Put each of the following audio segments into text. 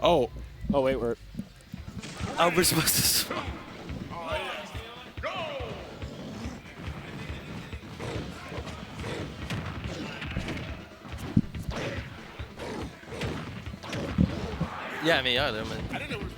Oh. Oh, wait, we're supposed to. Yeah, I mean, I didn't know it was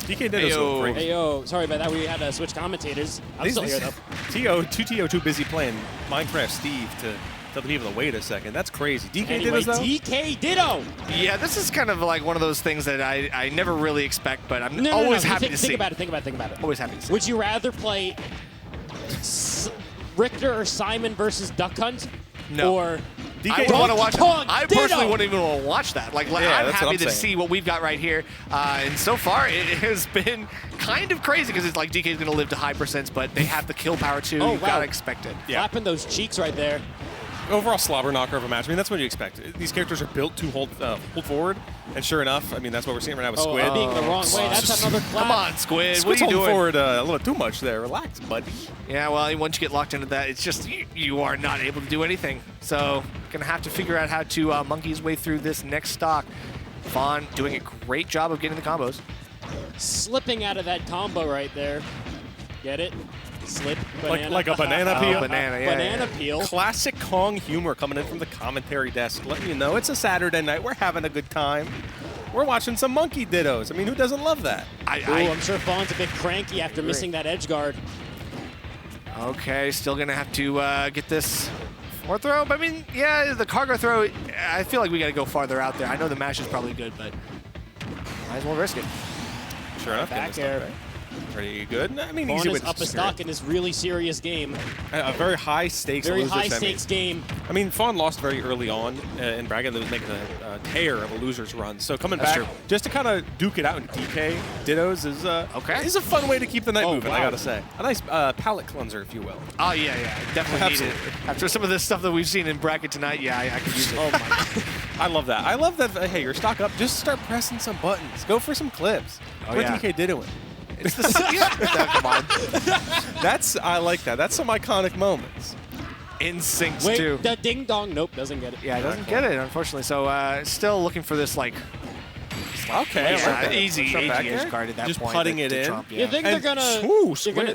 DK Ditto's going great. Hey, yo, sorry about that. We had to switch commentators. I'm still here, though. TO too busy playing Minecraft Steve to tell the people to wait a second. That's crazy. DK Ditto's though? DK Ditto. Yeah, this is kind of like one of those things that I never really expect, but I'm always happy to see. Think about it. Always happy to see. Would you rather play Richter or Simon versus Duck Hunt? No. Or I want to watch. I personally Ditto. wouldn't even want to watch that. Like Yeah, I'm that's what happy I'm to saying. see what we've got right here. And so far, it has been kind of crazy because it's like DK's going to live to high percents, but they have the kill power too. Oh, You've wow. got to expect it. Yeah. Slapping those cheeks right there. Overall slobber knocker of a match. I mean, that's what you expect. These characters are built to hold forward, and sure enough, I mean, that's what we're seeing right now with Oh, Squid. being the wrong way. That's another clap. Come on, Squid. Squid's what are you holding doing? forward a little too much there. Relax, buddy. Yeah, well, once you get locked into that, it's just you are not able to do anything. So, gonna have to figure out how to monkey his way through this next stock. Fawn doing a great job of getting the combos. Slipping out of that combo right there. Get it? Slip. Banana. Like a banana peel. Banana, yeah. Banana peel. Classic Kong humor coming in from the commentary desk, letting you know it's a Saturday night. We're having a good time. We're watching some monkey dittos. I mean, who doesn't love that? I'm sure Fawn's a bit cranky after missing that edge guard. Okay, still gonna have to get this fourth throw. But I mean, yeah, the cargo throw, I feel like we gotta go farther out there. I know the mash is probably good, but might as well risk it. Sure enough, Back getting this air. done, right? Pretty good. I mean, Fawn easy way is to up a secure stock it. in this really serious game. A very high stakes, Very loser high semi. stakes game. I mean, Fawn lost very early on in bracket. They was making a tear of a loser's run. So coming That's back true. just to kind of duke it out in DK dittos is is a fun way to keep the night moving. wow. I gotta say, a nice palate cleanser, if you will. Oh yeah, definitely need it. Absolutely. After some of this stuff that we've seen in bracket tonight, yeah, I could use it. Oh my. I love that. I love that. Hey, you're stock up. Just start pressing some buttons. Go for some clips. Oh, What yeah. DK dittoing. It's the come on. I like that. That's some iconic moments. In syncs Wait, too. the ding dong. Nope, doesn't get it. Yeah, it doesn't get it, unfortunately. So still looking for this like Okay, I like that. easy Start back edge there. guard at that Just point. putting to it in. Trump, You yeah. think And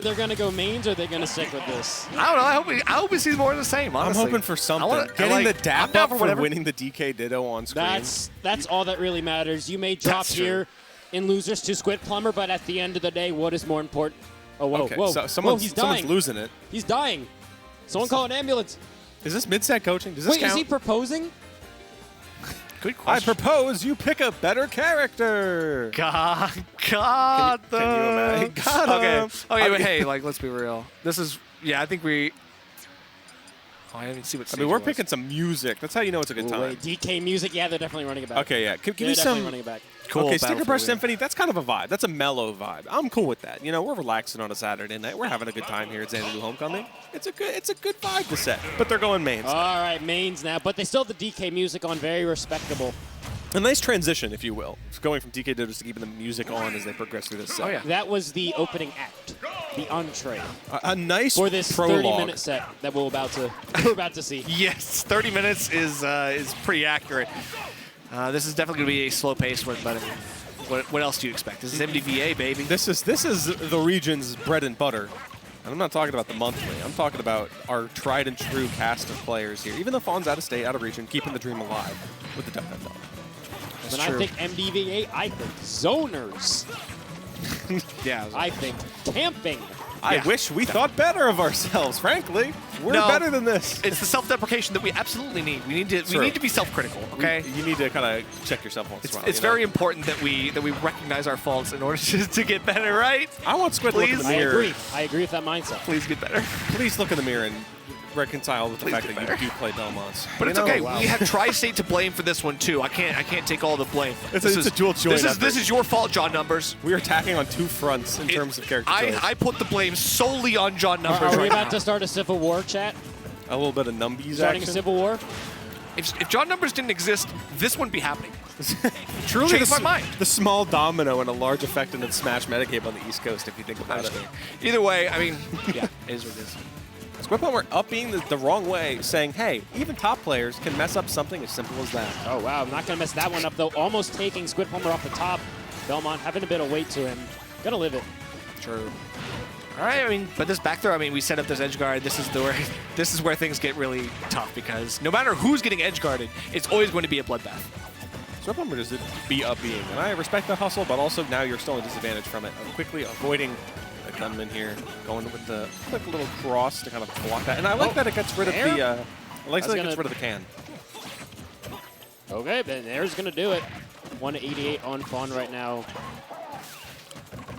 they're gonna go mains or they're gonna stick with this? I don't know. I hope we see more of the same. Honestly, I'm hoping for something. I Getting like, the dap I'm down up for whatever. winning the DK ditto on screen. That's all that really matters. You may drop That's true. here in losers to Squidplumber, but at the end of the day, what is more important? Oh, whoa, Okay, whoa, so whoa, someone's he's dying. losing it. He's dying. Someone call an ambulance. Is this mid-set coaching? Does this Wait, count? is he proposing? Good I question. propose you pick a better character. God, Can you imagine? Got Okay, him. but hey, like, let's be real. This is, yeah, I think we. Oh, I didn't see what. I stage mean, we're it was. picking some music. That's how you know it's a good Ooh, time. wait, DK music. Yeah, they're definitely running it back. Okay, yeah. Give They're me definitely some. running it back. Cool. Okay, Battle Sticker for Brush Real. Symphony, that's kind of a vibe. That's a mellow vibe. I'm cool with that. You know, we're relaxing on a Saturday night. We're having a good time here at Xanadu Homecoming. It's a good vibe to set. But they're going mains. All right, mains now, but they still have the DK music on, very respectable. A nice transition, if you will. It's going from DK dittos to keeping the music on as they progress through this set. Oh, yeah. That was the opening act, the entree A nice for this prologue. 30-minute set that we're about to see. Yes, 30 minutes is pretty accurate. This is definitely going to be a slow pace one, but I mean, what else do you expect? This is MDVA, baby. This is the region's bread and butter. And I'm not talking about the monthly. I'm talking about our tried and true cast of players here. Even though Fawn's out of state, out of region, keeping the dream alive with the Duck Hunt dog. When I think MDVA, I think zoners. Yeah. I think camping. I wish we thought better of ourselves, frankly. We're better than this. It's the self-deprecation that we absolutely need. We need to be self-critical, okay? You need to kind of check yourself once in a while. It's very important that we recognize our faults in order to get better, right? I want Squid to look in the I mirror. agree. I agree with that mindset. Please get better. Please look in the mirror and reconcile with the Please fact get that better. you do play Belmonts. But it's okay. wow. We have Tri-State to blame for this one too. I can't take all the blame. It's a dual joint effort. This is your fault, John Numbers. We are attacking on two fronts in terms of character choice. I put the blame solely on John Numbers Are we right about now. to start a civil war chat? A little bit of numbies Starting a action. civil war. If John numbers didn't exist, this wouldn't be happening. Truly Changed my mind. the small domino and a large effect in the Smash metagame on the East Coast, if you think about it. Either way, I mean, yeah, it is what it is. Squidplumber up being the wrong way, saying, hey, even top players can mess up something as simple as that. Oh, wow. I'm not going to mess that one up, though. Almost taking Squidplumber off the top. Belmont having a bit of weight to him. Going to live it. True. All right, I mean, but this back throw, I mean, we set up this edge guard. This is where things get really tough because no matter who's getting edge guarded, it's always going to be a bloodbath. Squidplumber does be up being, and I respect that hustle, but also now you're still at a disadvantage from it. Quickly avoiding the gunman here, going with the quick little cross to kind of block that. And I like that it gets rid of the. I like that it gets rid of the can. Okay, then there's going to do it. 188 on Fawn right now.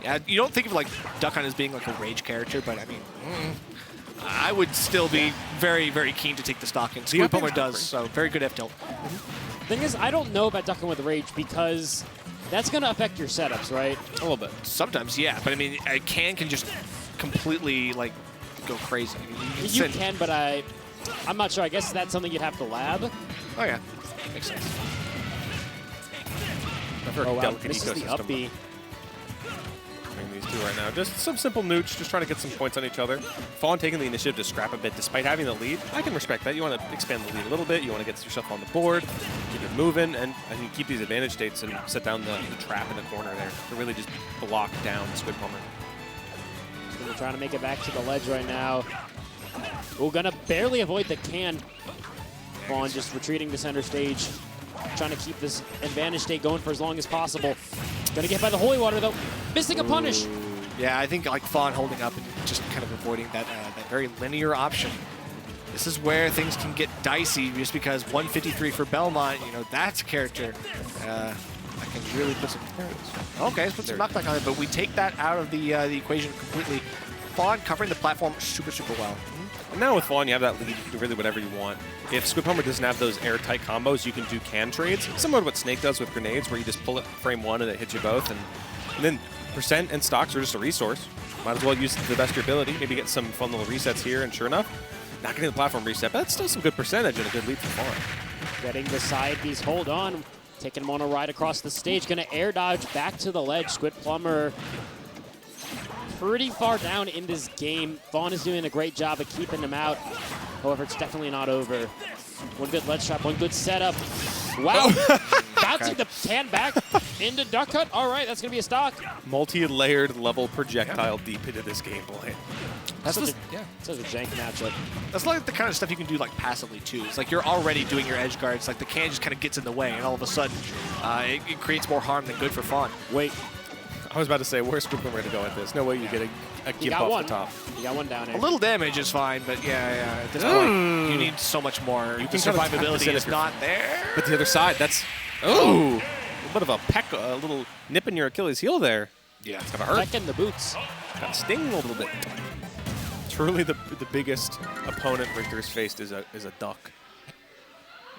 Yeah, you don't think of like Duck Hunt as being like a rage character, but I mean, I would still be very, very keen to take the stock, and Squidplumber does, so very good F tilt. Thing is, I don't know about Duck Hunt with Rage because that's going to affect your setups, right? A little bit. Sometimes, yeah, but I mean, a can just completely like go crazy. I mean, You can, but I'm not sure. I guess that's something you'd have to lab. Oh yeah, makes sense. Oh wow, this is the up B. These two right now. Just some simple nooch, just trying to get some points on each other. Fawn taking the initiative to scrap a bit despite having the lead. I can respect that. You want to expand the lead a little bit. You want to get yourself on the board, keep it moving, and keep these advantage states and set down the trap in the corner there to really just block down Squidplumber. We're trying to make it back to the ledge right now. We're going to barely avoid the can. Fawn just retreating to center stage, trying to keep this advantage state going for as long as possible. Gonna get by the holy water though. Missing a punish. Yeah, I think like Fawn holding up and just kind of avoiding that that very linear option. This is where things can get dicey just because 153 for Belmont, you know, that's a character that can really put some. Okay, let's put some knockback on it, but we take that out of the equation completely. Fawn covering the platform super, super well. And now with Fawn, you have that lead, you can do really whatever you want. If Squidplumber doesn't have those airtight combos, you can do can trades, similar to what Snake does with grenades, where you just pull it frame one and it hits you both. And then percent and stocks are just a resource. Might as well use it to the best of your ability. Maybe get some fun little resets here, and sure enough, not getting the platform reset, but that's still some good percentage and a good lead for Fawn. Getting the side piece, hold on. Taking him on a ride across the stage. Gonna air dodge back to the ledge. Squidplumber pretty far down in this game. Fawn is doing a great job of keeping him out. However, it's definitely not over. One good ledge trap, one good setup. Wow. Bouncing the can back into Duck Hunt. All right, that's going to be a stock. Multi-layered level projectile deep into this gameplay. That's such a jank matchup. That's like the kind of stuff you can do like passively too. It's like you're already doing your edge guards, like the can just kind of gets in the way, and all of a sudden it creates more harm than good for Fawn. Wait. I was about to say, where's Squidplumber going to go at this? No way you get a gimp off the top. You got one down here. A little damage is fine, but yeah, at this point, you need so much more. You The can kind of survivability tap this is in not there. But the other side, that's a bit of a peck, a little nip in your Achilles heel there. Yeah, It's gonna hurt. Back in the boots. Got sting a little bit. Truly, the biggest opponent Richter's faced is a duck.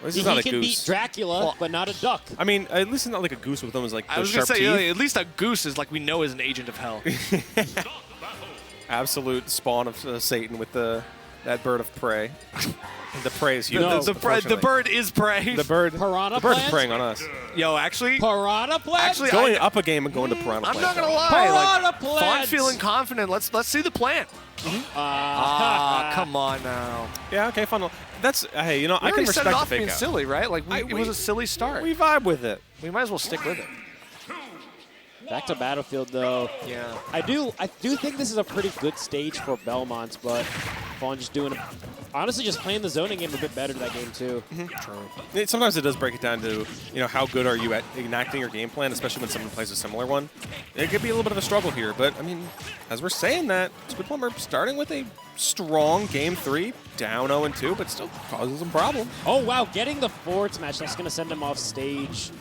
This is not a He can goose. beat Dracula, but not a duck. I mean, at least it's not like a goose with them as like I those was gonna sharp say, teeth. at least a goose is like we know is an agent of hell. Absolute spawn of Satan with that bird of prey. The prey is huge. No. the bird is prey. The bird. Piranha The bird is plant? preying on us. Yo, actually, Piranha plant? Actually, Going up a game and going to piranha. I'm plant. not gonna lie. Piranha Like, Fawn plants. feeling confident. Let's see the plant. Come on now. Yeah, okay, fun. That's hey, you know, We I can already set respect it the off fake being out. silly, right? Like it was a silly start. We vibe with it. We might as well stick with it. Back to Battlefield, though. Yeah. I do think this is a pretty good stage for Belmont, but Fawn just doing, honestly, just playing the zoning game a bit better that game, too. True. Sometimes it does break it down to, you know, how good are you at enacting your game plan, especially when someone plays a similar one. It could be a little bit of a struggle here, but, I mean, as we're saying that, Squidplumber starting with a strong Game 3, down 0-2, but still causing some problems. Oh, wow, getting the forward smash. That's going to send him off stage.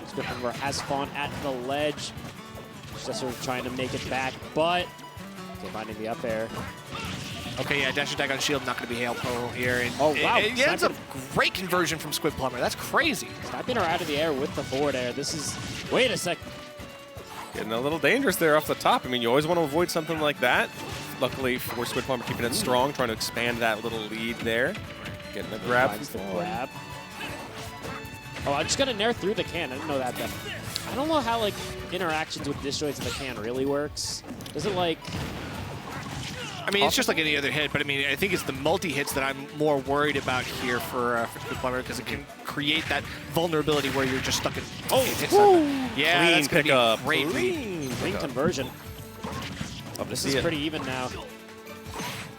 Squidplumber has Fawn at the ledge. Just sort of trying to make it back, but okay, finding the up air. Okay, yeah, dash attack on shield, not going to be helpful here. And Oh, wow. It ends up great conversion from Squidplumber. That's crazy. Sniping her out of the air with the forward air. This is, wait a sec. Getting a little dangerous there off the top. I mean, you always want to avoid something like that. luckily for Squidplumber, keeping it strong, trying to expand that little lead there. Getting a grab. Finds the grab. Oh, I'm just going to nair through the can. I didn't know that. I don't know how, like, interactions with disjoints of the can really works. Does it, like... I mean, it's just like any other hit, but I mean, I think it's the multi-hits that I'm more worried about here for Squidplumber, because it can create that vulnerability where you're just stuck in hits. Yeah, Clean that's going to pickup. be a great lead. Clean conversion. This is pretty even now.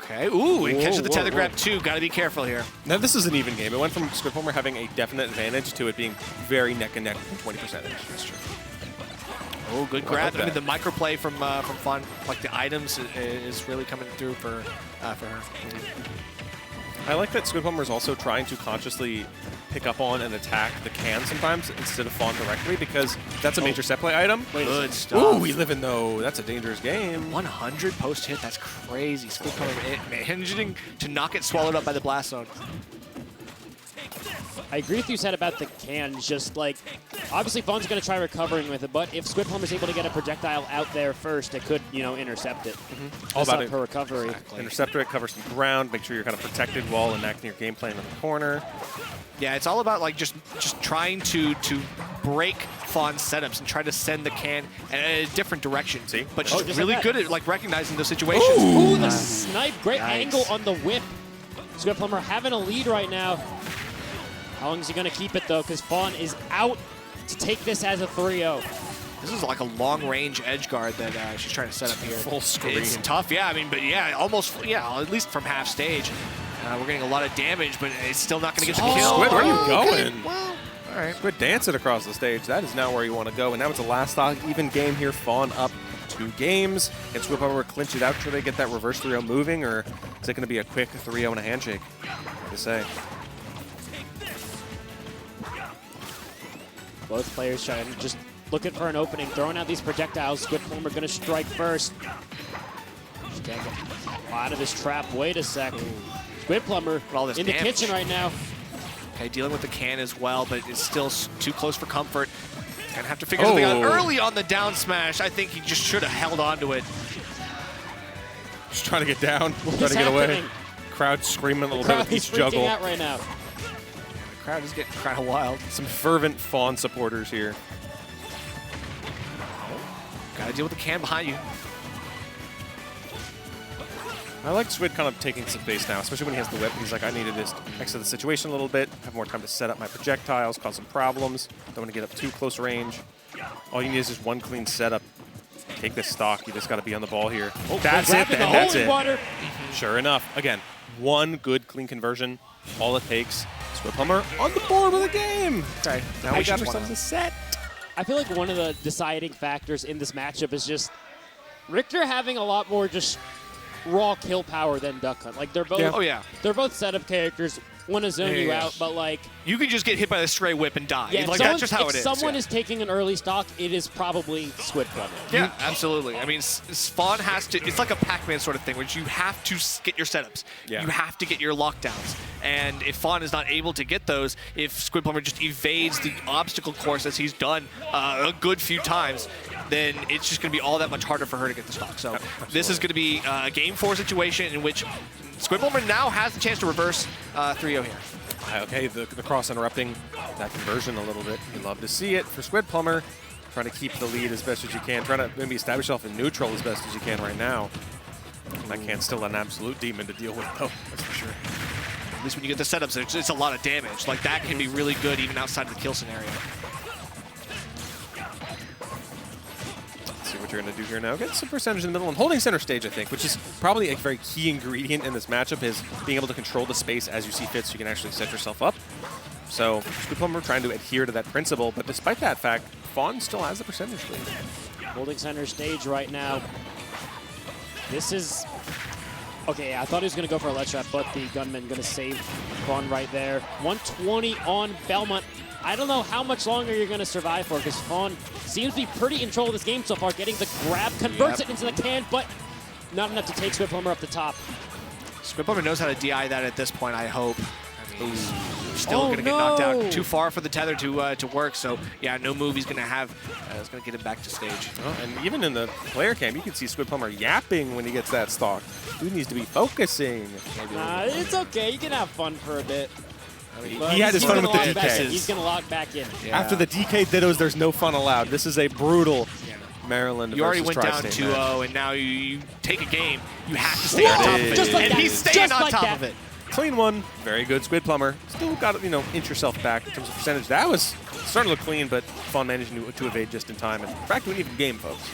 Okay, ooh, and catches the whoa, tether whoa. grab too. Got to be careful here. Now this is an even game. It went from Squidplumber having a definite advantage to it being very neck and neck from 20%. That's true. Oh, good I grab. like I mean, the that. microplay from Fawn, like the items, is really coming through for her. I like that Squidplumber is also trying to consciously pick up on and attack the can sometimes instead of Fawn directly, because that's a major set play item. Good stuff. Ooh, we live in though. That's a dangerous game. 100 post hit. That's crazy. Squidplumber managing to not get swallowed up by the blast zone. I agree with you said about the cans, just like, obviously Fawn's going to try recovering with it, but if Squidplumber's able to get a projectile out there first, it could, you know, intercept it. All about her recovery. Exactly. Intercept it, cover some ground, make sure you're kind of protected while enacting your game plan in the corner. Yeah, it's all about like just trying to break Fawn's setups and try to send the can in a different direction. See? But she's just really like good at like recognizing those situations. Ooh, the snipe. Great Nice. angle on the whip. Squidplumber having a lead right now. How long is he going to keep it, though? Because Fawn is out to take this as a 3-0. This is like a long-range edge guard that she's trying to set up here. Full screen. It's tough, yeah. I mean, but yeah, almost, yeah, at least from half stage. We're getting a lot of damage, but it's still not going to get the kill. Squid, where are you Okay. going? Well, all right. Squid dancing across the stage. That is not where you want to go. And now it's a last stock even game here. Fawn up 2 games. Can Squidplumber clinch it out? Should they get that reverse 3-0 moving, or is it going to be a quick 3-0 and a handshake? Hard to say. Both players trying, just looking for an opening, throwing out these projectiles. Squidplumber going to strike first. Just can't get out of his trap. Wait a sec. Squidplumber All this in the damage. kitchen right now. Okay, dealing with the can as well, but it's still too close for comfort. Gonna have to figure something out early on the down smash. I think he just should have held on to it. Just trying to get down, trying is to get away. happening? Crowd screaming a little bit Crowd with is each freaking juggle. out right now. The crowd is getting kind of wild. Some fervent Fawn supporters here. Gotta deal with the can behind you. I like Squid kind of taking some base now, especially when he has the whip. He's like, I need to just exit the situation a little bit, have more time to set up my projectiles, cause some problems. Don't want to get up too close range. All you need is just one clean setup. Take this stock. You just got to be on the ball here. Oh, That's it, grabbing the then. That's holy it. water. Sure enough, again, one good clean conversion. All it takes. Squidplumber on the board with a game. Okay, now we got Patience ourselves won. a set. I feel like one of the deciding factors in this matchup is just Richter having a lot more just raw kill power than Duck Hunt. Like they're both, Oh, yeah. they're both setup characters. Want to zone you Yeah. out, but like, You can just get hit by the stray whip and die. yeah, Like, that's just how it if is. someone yeah. is taking an early stock, it is probably Squidplumber. Yeah, absolutely. I mean, Fawn has to, it's like a Pac-Man sort of thing, which you have to get your setups. Yeah. You have to get your lockdowns. And if Fawn is not able to get those, if Squidplumber just evades the obstacle course as he's done a good few times, then it's just going to be all that much harder for her to get the stock. So this is going to be a Game 4 situation in which Squidplumber now has the chance to reverse 3-0 here. Okay, the cross interrupting that conversion a little bit. You love to see it for Squidplumber. Trying to keep the lead as best as you can. Trying to maybe establish yourself in neutral as best as you can right now. That can's still an absolute demon to deal with, though. That's for sure. At least when you get the setups, it's a lot of damage. Like, that can be really good even outside of the kill scenario. Let's see what you're going to do here now. Get some percentage in the middle and holding center stage, I think, which is probably a very key ingredient in this matchup, is being able to control the space as you see fit so you can actually set yourself up. So Squidplumber trying to adhere to that principle, but despite that fact, Fawn still has the percentage lead. Holding center stage right now. This is... Okay, I thought he was going to go for a ledge trap, but the gunman going to save Fawn right there. 120 on Belmont. I don't know how much longer you're going to survive for, because Fawn seems to be pretty in control of this game so far. Getting the grab, converts it into the can, but not enough to take Squidplumber up the top. Squidplumber knows how to DI that at this point, I hope. I mean, Ooh, still going to get knocked out. Too far for the tether to work. So yeah, no move he's going to have. It's going to get him back to stage. Oh, and even in the player cam, you can see Squidplumber yapping when he gets that stock. Dude needs to be focusing. Nah, it's okay. You can have fun for a bit. I mean, he had his fun with the DKs. He's going to log back in. Yeah. After the DK dittos, there's no fun allowed. This is a brutal Maryland You already versus went down Tri-State 2-0, and now you take a game. You have to stay on top of it. Just like and that. he's staying Just on like top that. of it. Clean one. Very good, Squidplumber. Still got to, inch yourself back in terms of percentage. That was starting to look clean, but Fawn managed to evade just in time. And back to an even game, folks.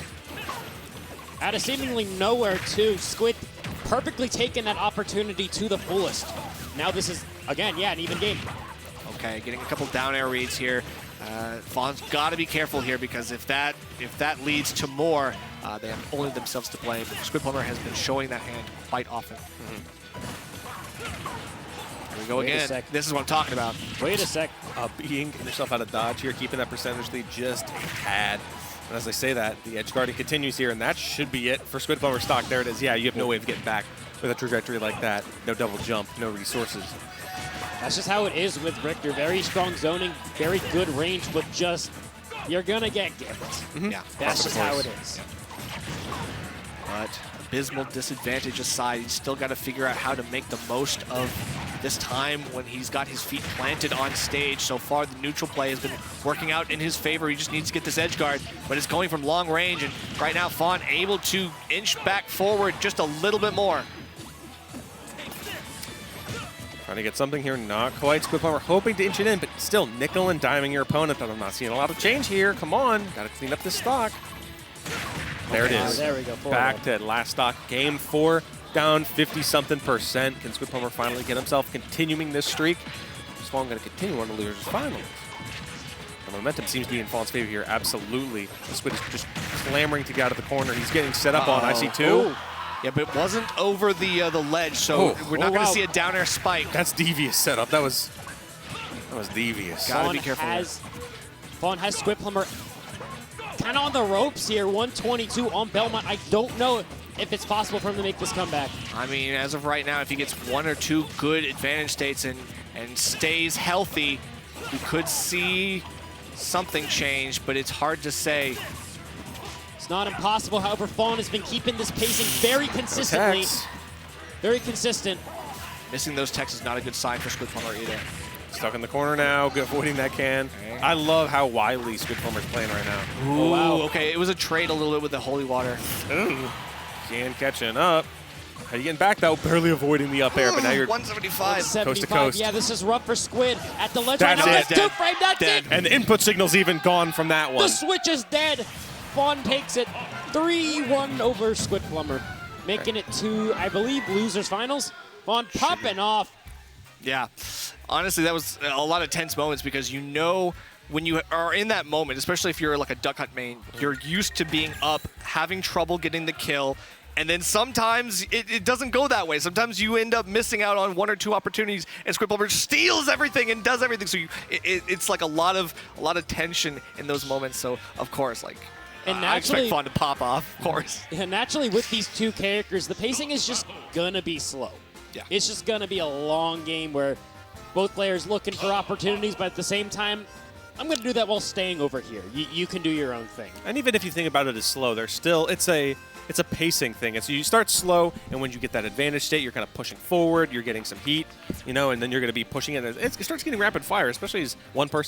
Out of seemingly nowhere, too, Squid perfectly taking that opportunity to the fullest. Now this is, again, an even game. Okay, getting a couple down air reads here. Fawn's got to be careful here because if that leads to more, they have only themselves to blame. Squidplumber has been showing that hand quite often. Here we go again. This is what I'm talking about. Wait a sec. Being yourself out of dodge here, keeping that percentage lead just a tad. And as I say that, the edge guarding continues here, and that should be it for Squidplumber stock. There it is. Yeah, you have no way of getting back with a trajectory like that. No double jump, no resources. That's just how it is with Richter. Very strong zoning, very good range, but just, you're going to get gimped. Yeah, That's just how it is. But abysmal disadvantage aside, he's still got to figure out how to make the most of this time when he's got his feet planted on stage. So far, the neutral play has been working out in his favor. He just needs to get this edge guard, but it's going from long range, and right now, Fawn able to inch back forward just a little bit more. Trying to get something here, not quite. Squidplumber hoping to inch it in, but still nickel and diming your opponent. But I'm not seeing a lot of change here. Come on, got to clean up this stock. There it is. There we go. Back to last stock. Game 4, down 50-something%. Can Squidplumber finally get himself continuing this streak? Is Fawn going to continue on the losers finals? The momentum seems to be in Fawn's favor here. Absolutely. Squid is just clamoring to get out of the corner. He's getting set up on IC2. Yeah, but it wasn't over the ledge, so we're not going to see a down air spike. That's devious setup. That was devious. Gotta be careful. Fawn has Squidplumber kind of on the ropes here. 122 on Belmont. I don't know if it's possible for him to make this comeback. I mean, as of right now, if he gets 1 or 2 good advantage states and stays healthy, you could see something change, but it's hard to say. It's not impossible. However, Fawn has been keeping this pacing very consistently. Very consistent. Missing those techs is not a good sign for Squidplumber either. Stuck in the corner now, avoiding that can. Okay. I love how wily Squidplumber's playing right now. Ooh, oh, wow. Okay, it was a trade a little bit with the holy water. Ooh. Can catching up. How you getting back, though? Barely avoiding the up air, but now you're 175. Coast to coast. Yeah, this is rough for Squid. At the ledge that's right now, it. that's 2 frame, that's it. And the input signal's even gone from that one. The switch is dead. Fawn takes it 3-1 over Squidplumber, making it to, I believe, losers finals. Fawn popping off. Yeah, honestly, that was a lot of tense moments because you know when you are in that moment, especially if you're like a duck hunt main, you're used to being up, having trouble getting the kill, and then sometimes it doesn't go that way. Sometimes you end up missing out on 1 or 2 opportunities, and Squidplumber steals everything and does everything. So it's like a lot of tension in those moments. So of course, like. And I expect Fawn to pop off, of course. And naturally, with these 2 characters, the pacing is just gonna be slow. Yeah. It's just gonna be a long game where both players looking for opportunities, but at the same time, I'm gonna do that while staying over here. You can do your own thing. And even if you think about it as slow, there's still it's a pacing thing. It's you start slow, and when you get that advantage state, you're kind of pushing forward. You're getting some heat, and then you're going to be pushing it. It starts getting rapid fire, especially as one person